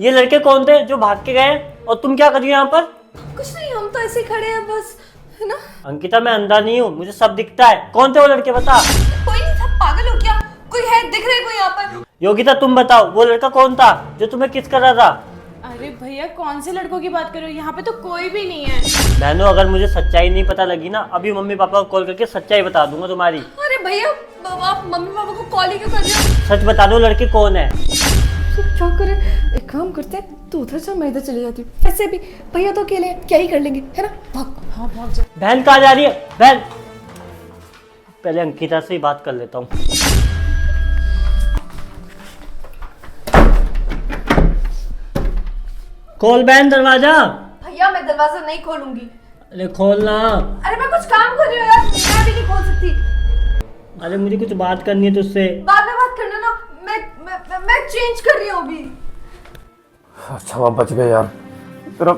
ये लड़के कौन थे जो भाग के गए और तुम क्या कर रही हो यहाँ पर? कुछ नहीं, हम तो ऐसे ही खड़े हैं बस, है ना। अंकिता मैं अंधा नहीं हूँ, मुझे सब दिखता है। कौन थे वो लड़के बता। कोई नहीं था, पागल हो क्या? कोई है, दिख रहा है कोई यहाँ पर? योगिता तुम बताओ, वो लड़का कौन था जो तुम्हें किस कर रहा था? अरे भैया कौन से लड़कों की बात कर रहे हो? यहाँ पे तो कोई भी नहीं है। बहनों अगर मुझे सच्चाई नहीं पता लगी ना, अभी मम्मी पापा को कॉल करके सच्चाई बता दूंगा तुम्हारी। अरे भैया, आप मम्मी पापा को कॉल ही क्यों कर रहे हो? सच बता दो लड़के कौन है। तो क्या करें, एक काम करते हैं, तू उधर जा, मैं इधर चली जाती हूँ। ऐसे भी भैया तो अकेले हैं, क्या ही कर लेंगे, है ना। भाग। हाँ भाग जा। बहन कहाँ जा रही है? बहन पहले अंकिता से ही बात कर लेता हूँ। खोल बहन दरवाजा। भैया मैं दरवाजा नहीं खोलूंगी। अरे खोलना। अरे मैं कुछ काम कर रही हूँ यार, मैं भी नहीं खोल सकती। अरे मुझे कुछ बात करनी है तुझसे। बाद में बात करना ना, मैं चेंज कर रही हूँ अभी। अच्छा आप बच गए यार। तेरा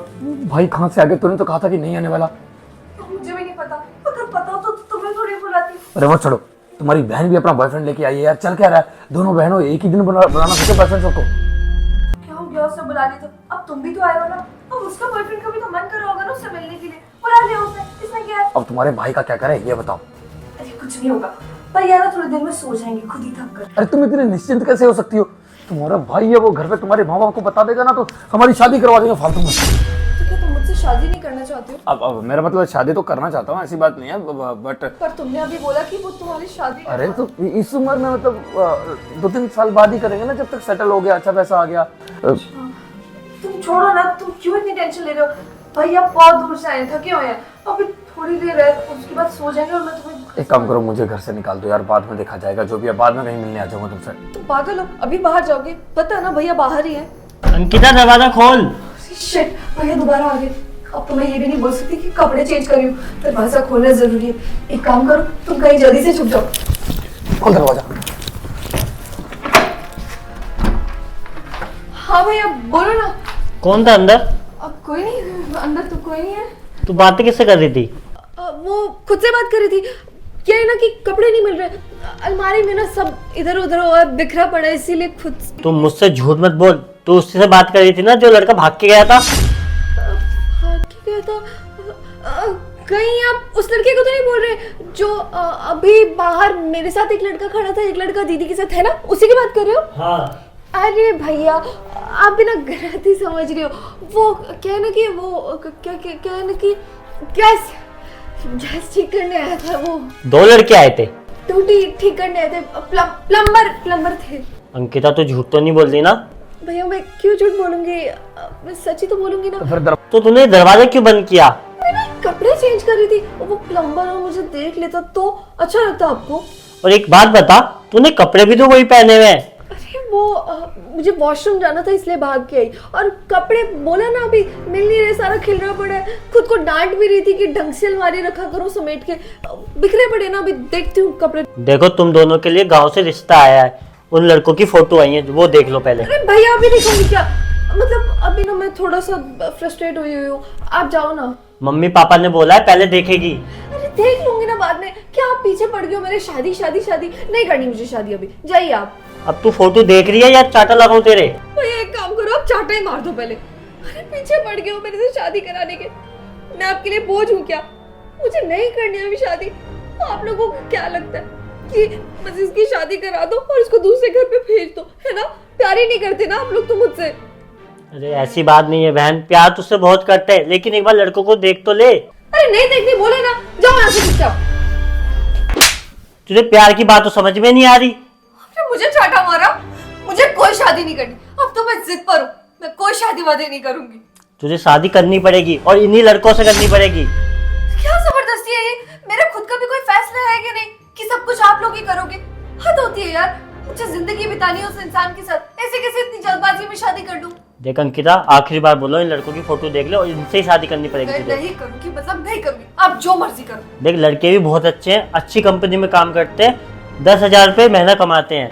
भाई कहाँ से आ गया? तूने तो कहा था कि नहीं आने वाला। मुझे भी नहीं पता, अगर पता तो तुम्हें थोड़ी बुलाती। अरे वो छोड़ो, तुम्हारी बहन भी अपना बॉयफ्रेंड लेके आई है यार। चल क्या रहा है, दोनों बहनों एक ही दिन बनाना सोचो बॉयफ्रेंड सबको। क्या हो गया, उसने बुला ली तो अब तुम भी तो आए हो ना। अब उसका बॉयफ्रेंड का भी तो मन कर रहा होगा ना उससे मिलने के लिए, बुला लिया उसने, इसमें क्या है। अब तुम्हारे भाई का क्या करे ये बताओ। अरे कुछ नहीं होगा, पर यार थोड़ी देर में सो जाएंगे खुद ही थक कर। अरे तुम इतने निश्चिंत कैसे हो सकती हो? तुम्हारा भाई है, वो घर पे तुम्हारे माँ बाप को बता देगा ना तो हमारी शादी करवा देंगे फालतू में। तो क्या तुम मुझसे शादी नहीं करना चाहते हो? अब मेरा मतलब शादी तो करना चाहता हूँ, ऐसी बात नहीं है, बट पर तुमने अभी बोला कि वो तुम्हारी शादी। अरे तो इस उम्र में मतलब 2-3 साल बाद ही करेंगे ना, जब तक सेटल हो गया, अच्छा पैसा आ गया। तुम छोड़ो ना, तुम क्यों इतनी टेंशन ले रहे हो? भैया बहुत दूर से आए, थके हुए हैं, अभी थोड़ी देर है उसके बाद सो जाएंगे और मैं तुम्हें। एक काम करो, मुझे घर से निकाल दो यार, बाद में देखा जाएगा जो भी है, बाद में कहीं मिलने आ जाऊंगा तुमसे। तुम पागल हो, अभी बाहर जाओगे? पता है ना भैया बाहर ही है। अंकिता दरवाजा खोल। शिट, भैया दोबारा आ गए। अब तो मैं ये भी नहीं बोल सकती कि कपड़े चेंज कर रही हूँ, दरवाजा खोलना जरूरी है। एक काम करो, तुम कहीं जल्दी से छुप जाओ। खोल दरवाजा। हाँ भैया बोलो ना। कौन था अंदर? अब कोई नहीं, अंदर तो कोई नहीं है। तू बातें किससे कर रही थी? वो खुद से बात कर रही थी। क्या है ना कि कपड़े नहीं मिल रहे, अलमारी में ना सब इधर उधर और बिखरा पड़ा है, इसीलिए खुद। तुम मुझसे झूठ मत बोल, तू उससे से बात कर रही थी ना जो लड़का भाग के गया था? भाग के गया था? कहीं आप उस लड़के को तो नहीं बोल रहे जो अभी बाहर मेरे साथ एक लड़का खड़ा था, एक लड़का दीदी के साथ, है ना? उसी की बात कर रहे हो? हाँ। अरे भैया आप भी ना गलत ही समझ रहे हो। वो क्या है ना कि वो क्या है ना कि गैस ठीक करने आया था। वो 2 लड़के आए थे? टूटी ठीक करने आए थे, प्लम्बर थे। अंकिता तू झूठ तो नहीं बोल रही ना? भैया मैं क्यों झूठ बोलूंगी, मैं सच ही तो बोलूंगी ना। तो फिर तो तूने दरवाजा क्यों बंद किया? मैं कपड़े चेंज कर रही थी, वो प्लम्बर और मुझे देख लेता तो अच्छा लगता आपको। और एक बात बता, तूने कपड़े भी तो वही पहने हुए हैं। अरे वो मुझे वॉशरूम जाना था इसलिए भाग के आई, और कपड़े बोला ना अभी मिल नहीं रहे, सारा खिलरा पड़ा है। खुद को डांट भी रही थी कि ढंग से अलमारी रखा करो समेट के, बिखरे पड़े ना। अभी देखती हूँ कपड़े। देखो तुम दोनों के लिए गांव से रिश्ता आया है, उन लड़कों की फोटो आई है, वो देख लो पहले। अरे भैया अभी देखूंगी क्या, मतलब अभी ना मैं थोड़ा सा फ्रस्ट्रेट हुई हूँ, आप जाओ ना। मम्मी पापा ने बोला है पहले देखेगी। अरे देख लूंगी ना बाद में, क्या आप पीछे पड़ गए हो मेरे? शादी नहीं करनी मुझे शादी, अभी जाइए आप। अब तू फोटो देख रही है या चाटा लगाऊं तेरे? भैया एक काम करो, आप चाटा ही मार दो पहले। अरे पीछे पड़ गए हो मेरे से शादी कराने के, मैं आपके लिए बोझ हूँ क्या? मुझे नहीं करनी है अभी शादी। आप लोगों को क्या लगता है कि बस इसकी शादी करा दो और इसको दूसरे घर पे भेज दो, है ना? प्यार ही नहीं करते ना आप लोग तो मुझसे। अरे ऐसी बात नहीं है बहन, प्यार तुझसे बहुत करते हैं, लेकिन एक बार लड़कों को देख तो ले। अरे नहीं देखनी बोले ना, जाओ यहाँ से चुपचाप। तुझे प्यार की बात तो समझ में नहीं आ रही। आपने मुझे चाटा मारा, मुझे कोई शादी नहीं करनी। अब तो मैं जिद पर हूँ, मैं कोई शादी वादी नहीं करूंगी। तुझे शादी करनी पड़ेगी और इन्हीं लड़कों से करनी पड़ेगी। क्या जबरदस्ती है ये? मेरा खुद का भी कोई फैसला है कि नहीं कि सब कुछ आप लोग ही करोगे? हद होती है यार, मुझे जिंदगी बितानी है उस इंसान के साथ, ऐसे कैसे इतनी जल्दबाजी में शादी कर लूं? देख अंकिता, आखिरी बार बोलो, इन लड़कों की फोटो देख लो और इनसे ही शादी करनी पड़ेगी मैं तुझे। नहीं करूंगी, मतलब नहीं करूंगी, आप जो मर्जी करो। देख लड़के भी बहुत अच्छे हैं, अच्छी कंपनी में काम करते हैं, 10,000 रुपए महीना कमाते हैं।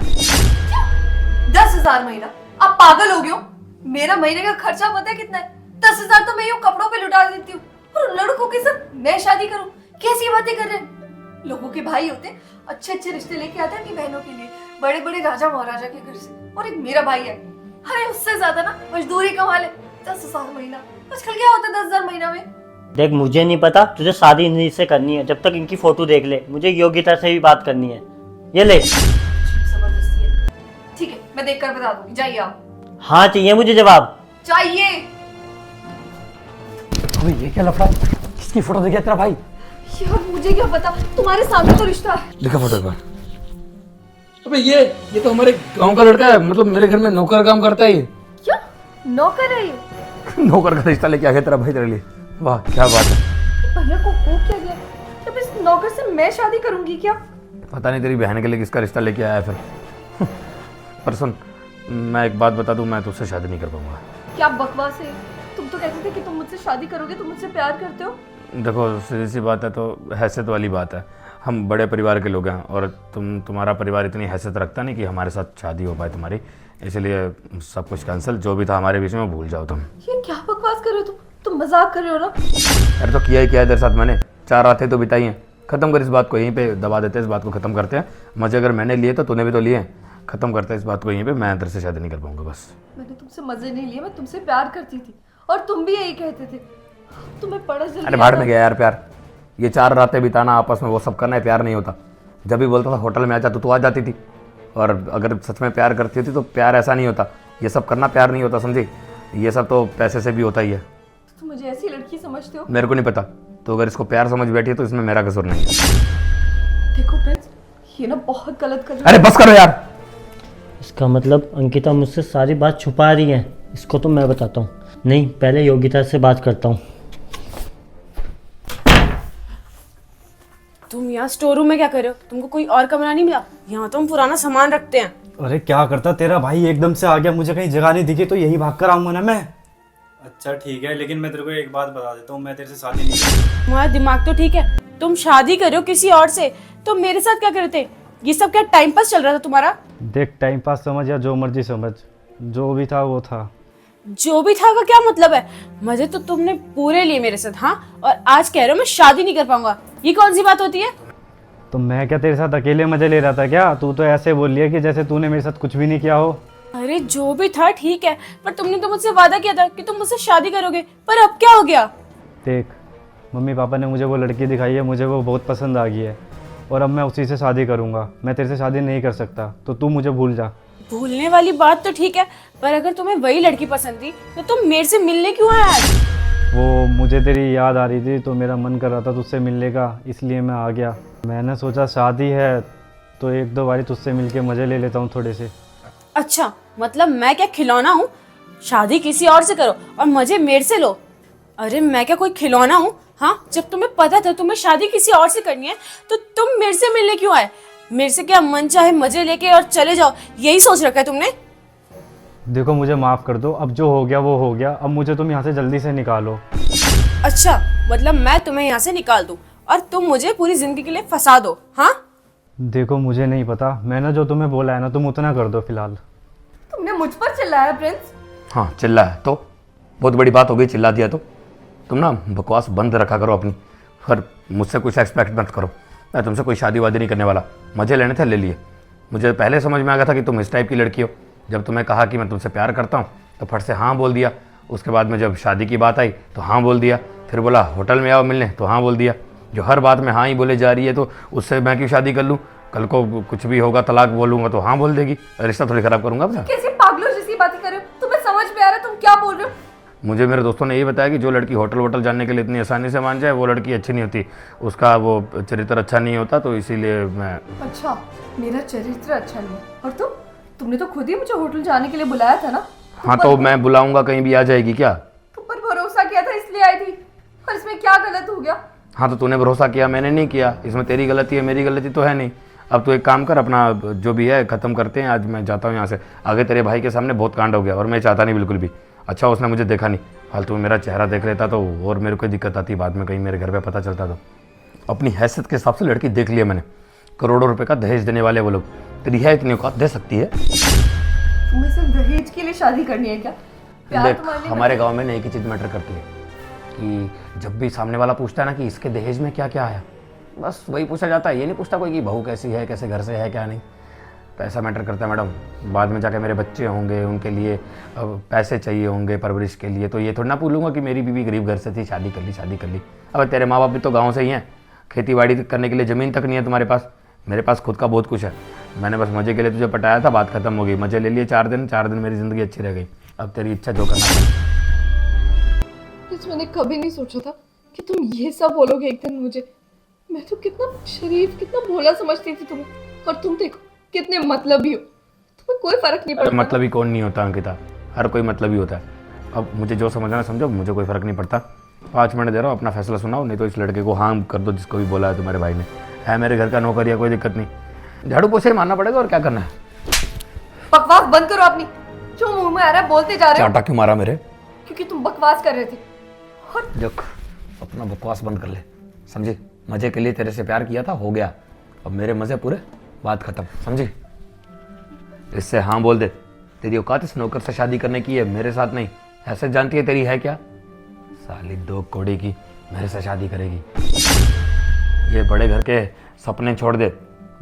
10,000 महीना? आप पागल हो गए हो? मेरा महीने का खर्चा पता है कितना है? 10,000 तो मैं यूं कपड़ों पे लुटा देती हूँ, और उन लड़कों के साथ मैं शादी करूँ? कैसी बातें कर रहे हैं? लोगों के भाई होते हैं, अच्छे अच्छे रिश्ते लेके आते हैं अपनी बहनों के लिए, बड़े बड़े राजा महाराजा के घर से, और एक मेरा भाई है अरे उससे ज्यादा ना मजदूरी कमा ले 10,000 महीना। आजकल क्या होता है 10,000 महीना में? देख मुझे नहीं पता, तुझे शादी इन्हीं से करनी है। जब तक इनकी फोटो देख ले, मुझे योगिता से भी बात करनी है। ये ले। जबरदस्ती है। ठीक है, मैं देख कर बता दूंगी, जाइए आप। हाँ चाहिए मुझे जवाब। चाहिए। अबे ये क्या लफड़ा है? किसकी फोटो देखा तेरा भाई? यार मुझे क्या पता, तुम्हारे सामने तो रिश्ता है। दिखा फोटो एक बार। अबे ये तो हमारे गांव का लड़का है, मतलब मेरे घर में नौकर काम करता है ये। क्या नौकर है ये? नौकर का रिश्ता लेके आ गया तेरा भाई तेरे लिए। वाह क्या बात है। भैया को हो क्या गया? अब इस नौकर से मैं शादी करूंगी क्या? पता नहीं तेरी बहन के लिए किसका रिश्ता लेके आया है फिर। पर सुन, मैं एक बात बता दूं, मैं तुझसे शादी नहीं कर पाऊंगा। क्या बकवास है? तुम तो कहते थे कि तुम मुझसे शादी करोगे, तुम मुझसे प्यार करते हो। देखो सीधी सी बात है, तो हैसियत वाली बात है। हम बड़े परिवार के लोग हैं और तुम्हारा परिवार इतनी हैसियत रखता नहीं कि हमारे साथ शादी हो पाए तुम्हारी, इसलिए सब कुछ कैंसिल। जो भी था हमारे बीच में भूल जाओ तुम। ये क्या बकवास कर रहे हो तुम मजाक कर रहे हो ना? अरे तो किया ही क्या है तेरे साथ मैंने, 4 रातें तो बिताई हैं। खत्म कर इस बात को, यहीं पे दबा देते हैं, इस बात को खत्म करते हैं। मजे अगर मैंने लिए तो तूने भी तो लिए हैं, खत्म करते हैं इस बात को यहीं पे। मैं तेरे से शादी नहीं कर पाऊंगा बस। मैंने तुमसे मजे नहीं लिए, मैं तुमसे प्यार करती थी और तुम भी यही कहते थे। तुम्हें पड़ा जल्दी। अरे भाड़ में गया यार प्यार। ये 4 रातें बिताना आपस में, वो सब करना है, प्यार नहीं होता। जब भी बोलता था होटल में आ जा तो तू आ जाती थी, और अगर सच में प्यार करती थी तो प्यार ऐसा नहीं होता। ये सब करना प्यार नहीं होता, समझी? ये सब तो पैसे से भी होता ही है। तुम मुझे ऐसी लड़की समझते हो? मेरे को नहीं पता, तो अगर इसको प्यार समझ बैठी है तो इसमें मेरा कसूर नहीं है। देखो प्रिंस, ये ना बहुत गलत कर रही अरे बस करो यार। इसका मतलब अंकिता मुझसे सारी बात छुपा रही है। इसको तो मैं बताता हूँ। नहीं, पहले योगिता से बात करता हूँ। तुम यहाँ स्टोर रूम में क्या कर रहे हो? तुमको कोई और कमरा नहीं मिला? यहाँ तो हम पुराना सामान रखते हैं। अरे क्या करता, तेरा भाई एकदम से आ गया, मुझे कहीं जगह नहीं दिखी तो यही भाग कर आऊंगा ना मैं। अच्छा ठीक है, लेकिन मैं तेरे को एक बात बता देता हूँ, मैं तेरे से शादी नहीं करूँगा। तुम्हारा दिमाग तो ठीक है, तुम शादी कर रहे हो किसी और से, तो मेरे साथ क्या करते? ये सब क्या टाइम पास चल रहा था तुम्हारा? देख टाइम पास समझ या जो मर्जी समझ, जो भी था वो था। जो भी था का क्या मतलब है? मजे तो तुमने पूरे लिए मेरे साथ, हाँ? और आज कह रहे हो मैं शादी नहीं कर पाऊंगा। ये कौन सी बात होती है? तो मैं क्या तेरे साथ अकेले मजे ले रहा था क्या? तू तो ऐसे बोल लिया कि जैसे तूने मेरे साथ कुछ भी नहीं किया हो। अरे जो भी था ठीक है, पर तुमने तो मुझसे वादा किया था कि तुम मुझसे शादी करोगे, पर अब क्या हो गया? देख, मम्मी पापा ने मुझे वो लड़की दिखाई है, मुझे वो बहुत पसंद आ गई है और अब मैं उसी से शादी करूंगा। मैं तेरे से शादी नहीं कर सकता, तो तू मुझे भूल जा। भूलने वाली बात तो ठीक है, पर अगर तुम्हें वही लड़की पसंद थी तो तुम मेरे से मिलने क्यों आए आज? वो मुझे तेरी याद आ रही थी तो मेरा मन कर रहा था तुझसे मिलने का, इसलिए मैं आ गया। मैंने सोचा शादी है तो 1-2 बारी तुझसे मिलके मज़े ले लेता हूँ थोड़े से। अच्छा, मतलब मैं क्या खिलौना हूँ? शादी किसी और से करो और मजे मेरे से लो। अरे मैं क्या कोई खिलौना हूँ? हाँ, जब तुम्हें पता था तुम्हें शादी किसी और से करनी है तो तुम मेरे से मिलने क्यों आए? मेरे से क्या मन चाहे मजे लेके और चले जाओ, यही सोच रखा है तुमने? देखो मुझे माफ़ कर दो, अब जो हो गया वो हो गया। अब मुझे तुम यहाँ से जल्दी से निकालो। अच्छा, मतलब मैं तुम्हें यहाँ से निकाल दूँ और तुम मुझे पूरी जिंदगी के लिए फंसा दो, हाँ? देखो मुझे नहीं पता, मैंने जो तुम्हें बोला है ना तुम उतना कर दो फिलहाल। तुमने मुझ पर चिल्लाया प्रिंस? हाँ चिल्ला है तो बहुत बड़ी बात हो गई, चिल्ला दिया तो। तुम ना बकवास बंद रखा करो अपनी, पर मुझसे कुछ एक्सपेक्ट मत करो। मैं तुमसे कोई शादी वादी नहीं करने वाला। मज़े लेने थे ले लिए। मुझे पहले समझ में आ गया था कि तुम इस टाइप की लड़की हो। जब तुम्हें कहा कि मैं तुमसे प्यार करता हूँ तो फट से हाँ बोल दिया। उसके बाद में जब शादी की बात आई तो हाँ बोल दिया। फिर बोला होटल में आओ मिलने तो हाँ बोल दिया। जो हर बात में हाँ ही बोले जा रही है, तो उससे मैं क्यों शादी कर लूँ? कल को कुछ भी होगा, तलाक बोलूँगा तो हाँ बोल देगी, रिश्ता थोड़ी ख़राब करूँगा अपना। कैसे पागलों जैसी बातें कर रहे हो? तुम्हें समझ में आ रहा है तुम क्या बोल रहे हो? मुझे मेरे दोस्तों ने यही बताया कि जो लड़की होटल वोटल जाने के लिए इतनी आसानी से मान जाए वो लड़की अच्छी नहीं होती, उसका वो चरित्र अच्छा नहीं होता, तो इसीलिए मैं। अच्छा, मेरा चरित्र अच्छा नहीं और तुमने तो खुद ही मुझे होटल जाने के लिए बुलाया था ना? हाँ तो मैं बुलाऊंगा, कहीं भी आ जाएगी क्या? तुम पर भरोसा किया था इसलिए आई थी, पर इसमें क्या गलत हो गया? हाँ तो तूने भरोसा किया, मैंने नहीं किया। इसमें तेरी गलती है, मेरी गलती तो है नहीं। अब तू एक काम कर, अपना जो भी है ख़त्म करते हैं। आज मैं जाता हूँ यहाँ से। आगे तेरे भाई के सामने बहुत कांड हो गया और मैं चाहता नहीं बिल्कुल भी। अच्छा उसने मुझे देखा नहीं, फालतू में मेरा चेहरा देख लेता तो और मेरे को दिक्कत आती, बाद में कहीं मेरे घर पे पता चलता तो। अपनी हैसियत के हिसाब से लड़की देख लिया मैंने। करोड़ों रुपए का दहेज देने वाले वो लोग। तेरी है इतनी औकात, दे सकती है? तुम्हें सिर्फ दहेज के लिए शादी करनी है क्या? प्यार देख तुम्हारे लिए हमारे गांव में ना एक ही चीज़ मैटर करती है कि जब भी सामने वाला पूछता है ना कि इसके दहेज में क्या क्या आया, बस वही पूछा जाता है। ये नहीं पूछता कोई कि बहू कैसी है, कैसे घर से है, क्या नहीं। पैसा मैटर करता है मैडम। बाद में जाके मेरे बच्चे होंगे, उनके लिए अब पैसे चाहिए होंगे परवरिश के लिए, तो ये थोड़ा ना भूलूंगा कि मेरी बीवी गरीब घर से थी, शादी कर ली शादी कर ली। अब तेरे माँ बाप भी तो गाँव से ही हैं, खेती बाड़ी करने के लिए ज़मीन तक नहीं है तुम्हारे पास। मेरे पास खुद का बहुत कुछ है। मैंने बस मज़े के लिए तुझे पटाया था, बात खत्म हो गई। मज़े ले लिए 4 दिन मेरी ज़िंदगी अच्छी रह गई। अब तेरी इच्छा जो करना है। प्लीज, मैंने कभी नहीं सोचा था कि तुम ये सब बोलोगे एक दिन मुझे। मैं तो कितना शरीफ, कितना भोला समझती थी तुम्हें, और तुम देखो कितने मतलबी हो। तुम्हें कोई फर्क नहीं पड़ता। मतलबी कौन नहीं होता अंकिता, हर कोई मतलबी होता है। अब मुझे जो समझना समझो, मुझे कोई फ़र्क नहीं पड़ता। 5 मिनट दे रहा हूँ, अपना फैसला सुनाओ, नहीं तो इस लड़के को हाँ कर दो जिसको भी बोला है तुम्हारे भाई ने। है मेरे घर का नौकर, या कोई दिक्कत नहीं, झाड़ू पोछे मारना पड़ेगा और क्या करना है। बकवास बंद करो अपनी, जो मुंह में आ रहा है बोलते जा रहे हो। चाटा क्यों मारा मेरे? क्योंकि तुम बकवास कर रहे थे। और देख, अपना बकवास बंद कर ले, समझी? मज़े के लिए तेरे से प्यार किया था, हो गया। अब मेरे मज़े पूरे, बात खत्म, समझी? इससे हाँ बोल दे। तेरी औकात इस नौकर से शादी करने की है, मेरे साथ नहीं। ऐसे जानती है तेरी है क्या? साली 2 कौड़ी की मेरे से शादी करेगी। ये बड़े घर के सपने छोड़ दे,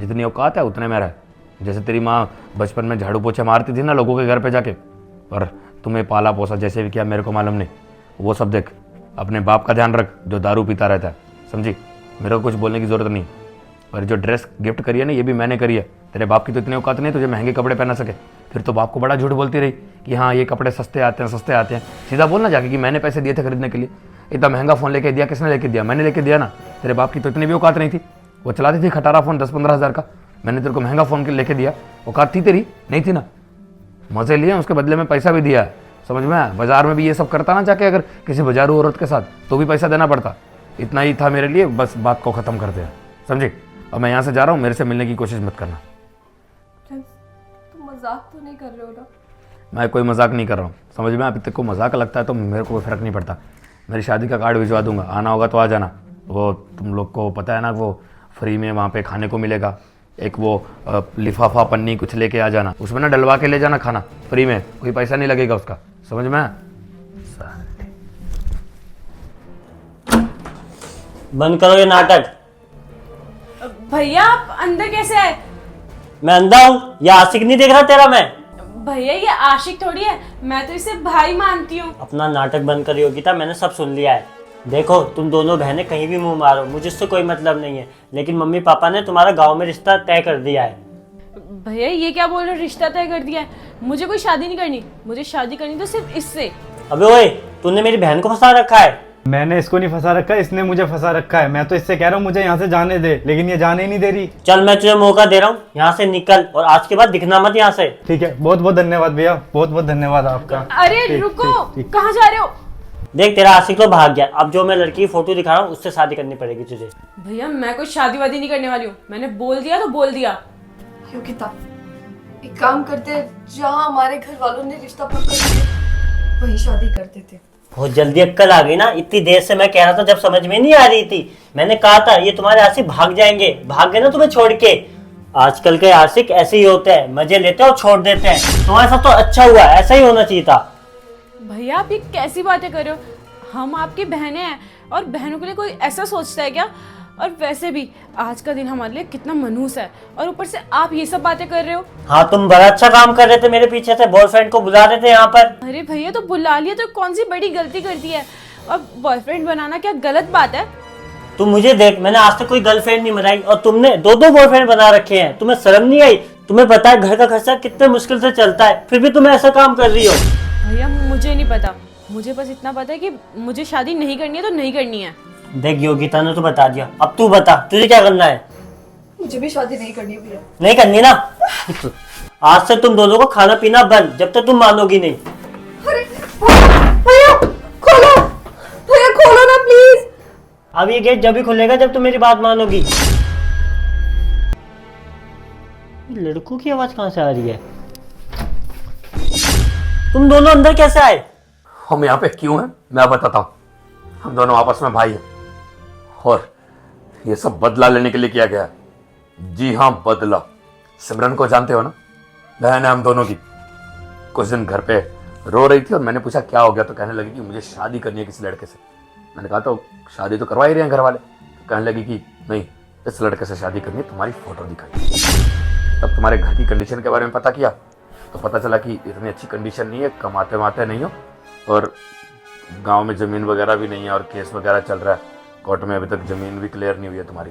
जितनी औकात है उतने में रह। जैसे तेरी माँ बचपन में झाड़ू पोछे मारती थी ना लोगों के घर पे जाके, और तुम्हें पाला पोसा जैसे भी किया मेरे को मालूम नहीं, वो सब देख। अपने बाप का ध्यान रख जो दारू पीता रहता है, समझी? मेरे को कुछ बोलने की ज़रूरत नहीं। और जो ड्रेस गिफ्ट करी है ना, ये भी मैंने करी है। तेरे बाप की तो इतनी औकात नहीं तुझे महंगे कपड़े पहना सके। फिर तो बाप को बड़ा झूठ बोलती रही कि हाँ ये कपड़े सस्ते आते हैं। सीधा बोलना जाके कि मैंने पैसे दिए थे खरीदने के लिए। इतना महंगा फ़ोन लेके दिया, किसने लेके दिया? मैंने लेके दिया ना। तेरे बाप की तो इतनी भी औकात नहीं थी, वो चलाती थी खटारा फ़ोन 10-15 हज़ार का। मैंने तेरे को महंगा फ़ोन लेके दिया, औकात थी तेरी? नहीं थी ना। मज़े लिए, उसके बदले में पैसा भी दिया, समझ में आया? बाजार में भी ये सब करता ना जाके, अगर किसी बाजारू औरत के साथ, तो भी पैसा देना पड़ता। इतना ही था मेरे लिए, बस बात को ख़त्म कर दिया, समझे? अब मैं यहाँ से जा रहा हूँ, मेरे से मिलने की कोशिश मत करना। तुम मजाक तो नहीं कर रहे हो ना? मैं कोई मजाक नहीं कर रहा हूँ, समझ में? अभी तक को मजाक लगता है तो मेरे को कोई फ़र्क नहीं पड़ता। मेरी शादी का कार्ड भिजवा दूंगा, आना होगा तो आ जाना। वो तुम लोग को पता है ना, वो फ्री में वहाँ पे खाने को मिलेगा। एक वो लिफाफा पन्नी कुछ लेके आ जाना, उसमें ना डलवा के ले जाना खाना फ्री में, कोई पैसा नहीं लगेगा उसका, समझ में? बंद करो ये नाटक। भैया आप अंदर कैसे आए? मैं अंधा हूँ? या आशिक नहीं देख रहा तेरा मैं? भैया ये आशिक थोड़ी है, मैं तो इसे भाई मानती हूँ। अपना नाटक बंद कर योगिता, मैंने सब सुन लिया है। देखो तुम दोनों बहनें कहीं भी मुंह मारो, मुझे इससे कोई मतलब नहीं है, लेकिन मम्मी पापा ने तुम्हारा गांव में रिश्ता तय कर दिया है। भैया ये क्या बोल रहे हो, रिश्ता तय कर दिया है? मुझे कोई शादी नहीं करनी, मुझे शादी करनी तो सिर्फ इससे। अबे ओए, तूने मेरी बहन को फंसा रखा है। मैंने इसको नहीं फंसा रखा है, इसने मुझे फंसा रखा है। मैं तो इससे कह रहा हूँ मुझे यहाँ से जाने दे, लेकिन ये जाने ही नहीं दे रही। चल मैं तुझे मौका दे रहा हूँ, यहाँ से निकल और आज के बाद दिखना मत यहाँ से। ठीक है, बहुत बहुत धन्यवाद भैया, बहुत बहुत धन्यवाद आपका। अरे ठीक, रुको, ठीक, ठीक। कहाँ जा रहे हो? देख तेरा आशिक तो भाग गया, अब जो मैं लड़की की फोटो दिखा रहा हूँ उससे शादी करनी पड़ेगी तुझे। भैया मैं कोई शादी वादी नहीं करने वाली हूँ, मैंने बोल दिया तो बोल दिया। योगिता, एक काम करते, जहाँ हमारे घर वालों ने रिश्ता पक्का किया वहीं शादी कर देते। बहुत जल्दी अक्कल आ गई ना, इतनी देर से मैं कह रहा था जब समझ में नहीं आ रही थी। मैंने कहा था ये तुम्हारे आशिक भाग जाएंगे, भाग गए ना तुम्हें छोड़ के। आजकल के आशिक ऐसे ही होते हैं, मजे लेते हैं और छोड़ देते हैं। तुम्हारे साथ तो अच्छा हुआ, ऐसा ही होना चाहिए था। भैया आप ये कैसी बातें कर रहे हो? हम आपकी बहनें हैं और बहनों के लिए कोई ऐसा सोचता है क्या? और वैसे भी आज का दिन हमारे लिए कितना मनहूस है, और ऊपर से आप ये सब बातें कर रहे हो। हाँ तुम बड़ा अच्छा काम कर रहे थे, मेरे पीछे से बॉयफ्रेंड को बुला रहे थे यहाँ पर। अरे भैया तो बुला लिया तो कौन सी बड़ी गलती कर दी है, और बॉयफ्रेंड बनाना क्या गलत बात है? तुम मुझे देख, मैंने आज तक कोई गर्लफ्रेंड नहीं बनाई और तुमने 2-2 बॉयफ्रेंड बना रखे हैं। तुम्हें शर्म नहीं आई? तुम्हें पता है घर का खर्चा कितने मुश्किल से चलता है, फिर भी तुम ऐसा काम कर रही हो। भैया मुझे नहीं पता, मुझे बस इतना पता है कि मुझे शादी नहीं करनी है तो नहीं करनी है। देख योगिता ने तो बता दिया, अब तू बता तुझे क्या करना है? मुझे भी शादी नहीं करनी भैया। नहीं करनी ना? आज से तुम दोनों को खाना पीना बंद, जब तक तुम मानोगी नहीं। अरे भैया खोलो, भैया खोलो ना प्लीज। अब ये गेट जब भी खुलेगा जब तुम मेरी बात मानोगी। लड़कों की आवाज कहाँ से आ रही है? तुम दोनों अंदर कैसे आए? हम यहाँ पे क्यों हैं मैं बताता हूँ। हम दोनों आपस में भाई हैं, और ये सब बदला लेने के लिए किया गया है। जी हाँ, बदला। सिमरन को जानते हो ना, बहन है हम दोनों की। कुछ दिन घर पे रो रही थी और मैंने पूछा क्या हो गया, तो कहने लगी कि मुझे शादी करनी है किसी लड़के से। मैंने कहा तो शादी तो करवा ही रहे हैं घर वाले। तो कहने लगी कि नहीं, इस लड़के से शादी करनी है, तुम्हारी फोटो दिखाई। तब तुम्हारे घर की कंडीशन के बारे में पता किया तो पता चला कि इतनी अच्छी कंडीशन नहीं है, कमाते वाते नहीं हो, और गांव में ज़मीन वगैरह भी नहीं है, और केस वगैरह चल रहा है कोर्ट में, अभी तक ज़मीन भी क्लियर नहीं हुई है तुम्हारी।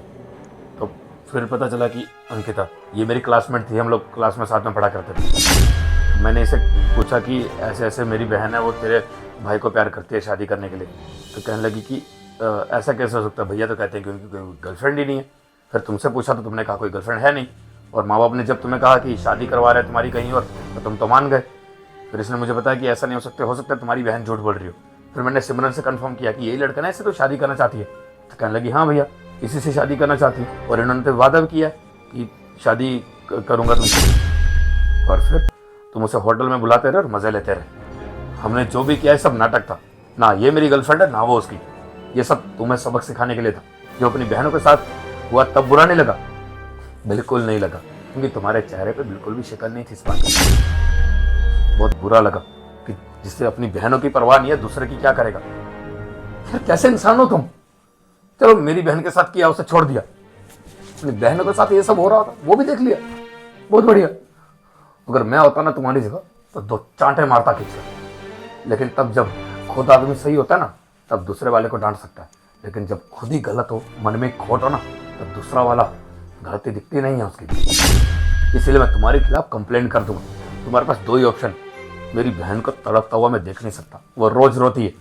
तो फिर पता चला कि अंकिता, ये मेरी क्लासमेट थी, हम लोग क्लास में साथ में पढ़ा करते थे। मैंने इसे पूछा कि ऐसे ऐसे मेरी बहन है, वो तेरे भाई को प्यार करती है शादी करने के लिए। तो कहने लगी कि ऐसा कैसे हो सकता है, भैया तो कहते हैं कि उनकी कोई गर्लफ्रेंड ही नहीं है। फिर तुमसे पूछा तो तुमने कहा कोई गर्लफ्रेंड है नहीं, और माँ बाप ने जब तुम्हें कहा कि शादी करवा रहे हैं तुम्हारी कहीं और, तो तुम तो मान गए। फिर इसने मुझे बताया कि ऐसा नहीं हो सकता तुम्हारी बहन झूठ बोल रही हो। फिर मैंने सिमरन से कंफर्म किया कि यही लड़का ना इससे तो शादी करना चाहती है। तो कहने लगी हाँ भैया, इसी से शादी करना चाहती है, और इन्होंने तो वादा भी किया कि शादी करूँगा तुमसे। और फिर तुम उसे होटल में बुलाते रहे और मज़े लेते रहे। हमने जो भी किया है सब नाटक था, ना ये मेरी गर्लफ्रेंड है ना वो उसकी। ये सब तुम्हें सबक सिखाने के लिए था। जो अपनी बहनों के साथ हुआ तब बुरा नहीं लगा? बिल्कुल नहीं लगा, क्योंकि तुम्हारे चेहरे पे बिल्कुल भी शिकन नहीं थी इस बात की। बहुत बुरा लगा कि जिससे अपनी बहनों की परवाह नहीं है दूसरे की क्या करेगा। फिर कैसे इंसान हो तुम? चलो मेरी बहन के साथ किया, उसे छोड़ दिया, अपनी बहनों के साथ ये सब हो रहा था वो भी देख लिया, बहुत बढ़िया। अगर मैं होता ना तुम्हारी जगह तो 2 चांटे मारता खींच। लेकिन तब जब खुद आदमी सही होता है ना, तब दूसरे वाले को डांट सकता है, लेकिन जब खुद ही गलत हो, मन में खोट हो ना, तब दूसरा वाला गलती दिखती नहीं है उसकी। इसलिए मैं तुम्हारे खिलाफ कंप्लेंट कर दूंगा। तुम्हारे पास 2 ही ऑप्शन। मेरी बहन को तड़पता हुआ मैं देख नहीं सकता, वो रोज रोती है।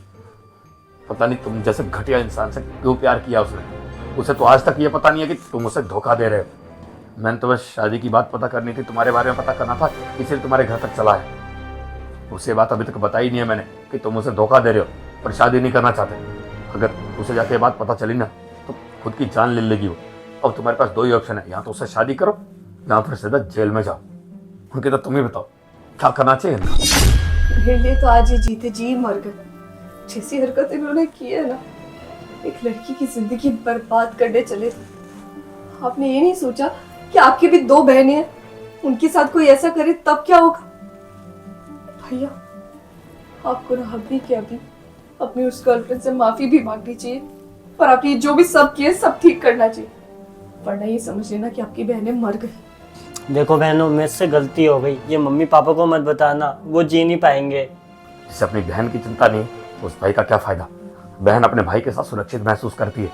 पता नहीं तुम जैसे घटिया इंसान से क्यों प्यार किया उसने। उसे तो आज तक ये पता नहीं है कि तुम उसे धोखा दे रहे हो। मैंने तो बस शादी की बात पता करनी थी, तुम्हारे बारे में पता करना था, इसलिए तुम्हारे घर तक चला है। उसे बात अभी तक बताई नहीं है मैंने कि तुम उसे धोखा दे रहे हो और शादी नहीं करना चाहते। अगर उसे जाके ये बात पता चली ना तो खुद की जान ले लेगी वो। अब तुम्हारे पास 2 ही ऑप्शन है, या तो उससे शादी करो या फिर सीधा जेल में जाओ। उनके तो तुम ही बताओ क्या करना चाहिए इनका। मेरे लिए तो आज ये जीते जी मर गए। जैसी हरकत इन्होंने की है ना, एक लड़की की जिंदगी बर्बाद करने चले थे। आपने ये नहीं सोचा कि आपकी भी 2 बहनें हैं, उनके साथ कोई ऐसा करे तब क्या होगा? भैया, आपको ना अभी के अभी अपनी उस गर्लफ्रेंड से माफी भी मांगनी चाहिए, और आपने जो भी सब किए सब ठीक करना चाहिए, वरना ये समझ लेना कि आपकी बहनें मर गई। देखो बहनों, मेरे से गलती हो गई, ये मम्मी पापा को मत बताना, वो जी नहीं पाएंगे। जिसे अपनी बहन की चिंता नहीं तो उस भाई का क्या फायदा। बहन अपने भाई के साथ सुरक्षित महसूस करती है।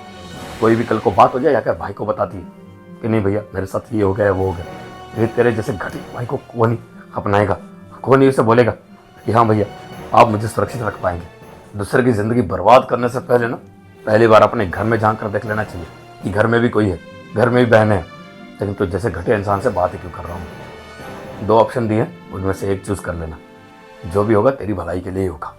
कोई भी कल को बात हो जाए या भाई को बताती है कि नहीं भैया मेरे साथ ये हो गया वो हो गया। ये तेरे जैसे घटिया भाई को कौन ही अपनाएगा, कौन ही उसे बोलेगा कि हाँ भैया आप मुझे सुरक्षित रख पाएंगे। दूसरे की जिंदगी बर्बाद करने से पहले ना पहली बार अपने घर में झांक कर देख लेना चाहिए कि घर में भी कोई है, घर में भी बहन है। लेकिन तो जैसे घटिया इंसान से बात ही क्यों कर रहा हूँ। 2 ऑप्शन दिए, उनमें से एक चूज कर लेना। जो भी होगा तेरी भलाई के लिए ही होगा।